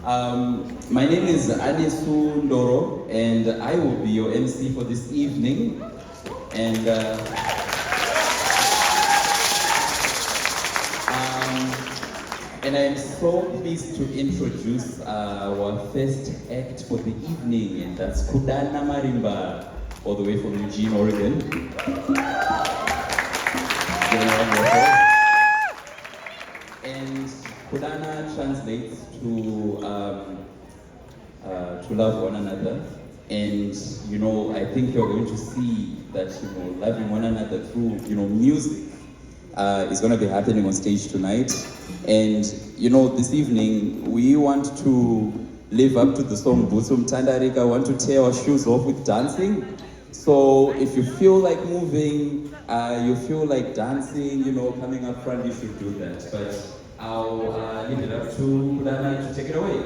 My name is Anesu Ndoro, and I will be your MC for this evening. And I am so pleased to introduce our first act for the evening, and that's Kudana Marimba, all the way from Eugene, Oregon. And Kudana translates to love one another. And I think you're going to see that loving one another through music is going to be happening on stage tonight. And this evening we want to live up to the song Busum Tandarika, want to tear our shoes off with dancing. So if you feel like moving, you feel like dancing, coming up front, you should do that. But I'll leave it up to Kudana to take it away.